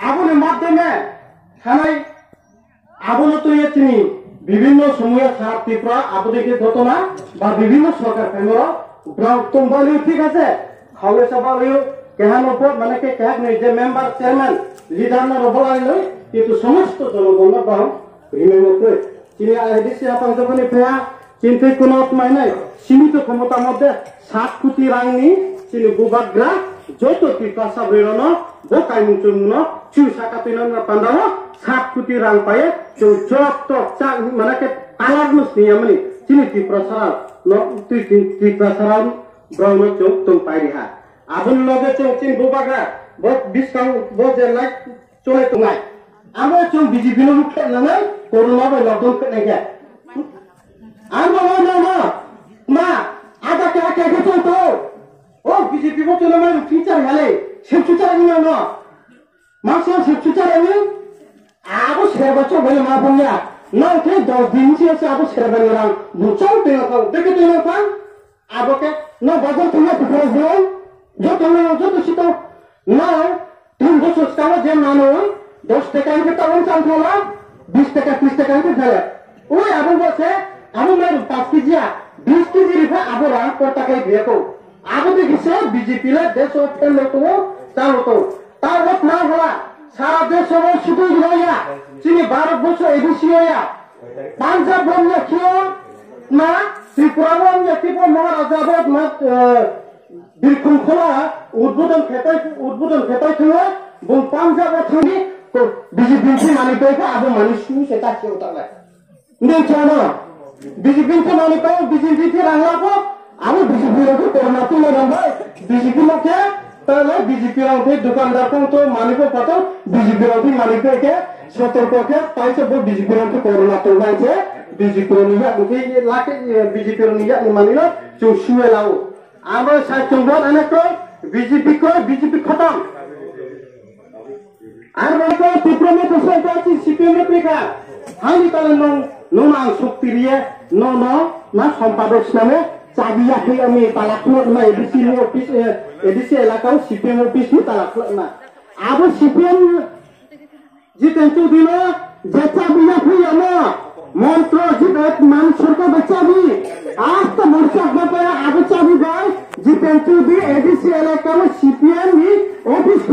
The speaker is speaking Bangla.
আগুনের মাধ্যমে থানায় আগুনে তৈরি তিনি বিভিন্ন সময়ে সারা ত্রিপুরা আবদিকে ঘটনা বা বিভিন্ন সরকার কেন্দ্র ঠিক আছে খাওয়া সবাইও কেহান উপর মানে কে কেহাক নেই যে মেম্বার চেয়ারম্যান লিডার না রবলাই লই কিন্তু সমস্ত জনগণ বাহম রিমেম্বর তিনি এডিসি আপন যখন ফেয়া চিন্তা কোনো অতমাই নাই সীমিত ক্ষমতার মধ্যে 7 কোটি রাংনি তিনি বুবাগ্রা যত ত্রিপাশা বেরোন বোকাই মুচুমনো চু সাকাতিন পান্ডাও 7 কোটি রাং পায়ে যত মানে কে তালার নিয়মনি তিনি ত্রিপ্রসার ত্রিপ্রসার ব্রহ্ম চোখ তুম পাইরিহা আবুল লগে চিন বুবাগ্রা বহুত বিস্কাউ বহুত যে লাইক চলে তোমায় আমরা চোখ বিজেপি নো মুখে না করোনা বা লকডাউন কে নাকি আমরা না মা আদা কে কে কে তো ও বিজেপি বলতো না ফিচার হেলে সে ফিচার নিও না মাসে সে ফিচার আমি আবো সেরবছর বলে মা বন্ধা না তে 10 দিন আছে আবো সেরবেন না বুঝাও তে না দেখে তে না পান আবোকে না বাজার থেকে ফুটে দেন যত শীত না 3 বছর কালে যে মানো 10 টাকা থেকে তখন চালছলা 20 টাকা 30 টাকা থেকে ফেলে ওই আবো বসে আবো মের 5 কেজি 20 কেজি রিফা আবো রান টাকায় দিয়েতো আবো দেখিছে বিজেপি লে দেশ ওপেন লোক চালু তো তার মত না হলা সারা দেশ সবাই শুধু হইয়া চিনি 12 বছর এডিসি হইয়া পাঞ্জাব বন্ধ কিও না ত্রিপুরা বন্ধ ত্রিপুরা মহারাজাবাদ মত বীরখুম খোলা উদ্বোধন খেতাই ছিল বল পাঞ্জাব থামি তো বিজেপি মানি পেয়ে আবো মানুষ সেটা কেউ তাহলে নেই চানো বিজেপি মানি পেয়ে বিজেপি রাংলাবো আমি বিজেপি লোকে করোনা তুলে নেব বিজেপি লোকে তাহলে বিজেপি লোকে দোকানদার তো মালিক কত বিজেপি লোকে মালিককে সতর্ককে পাইছে বিজেপি লোকে করোনা তুলছে বিজেপি নিয়া দুটি লাখে বিজেপি নিয়া মানিল চুশুয়ে লাও আমরা সাইচঙ্গন অনেক বিজেপি খতম আর বলতো ত্রিপুরা তো সরকার সিপিএম রেখা হানি তাহলে নোনা শক্তি দিয়ে না সম্পাদক নামে চাবিয়া হই আমি তালাকলো না এডিসি এলাকাও সিপিএম অফিস নি তালাকলো না আবো সিপিএম জিতেন চৌধুরী যে চাবিয়া হই আমা মন্ত্র জিতেন মান সরকার চাবি আজ তো মরসক বাপায় আবো চাবি গায় জিতেন চৌধুরী এডিসি এলাকাও সিপিএম নি অফিস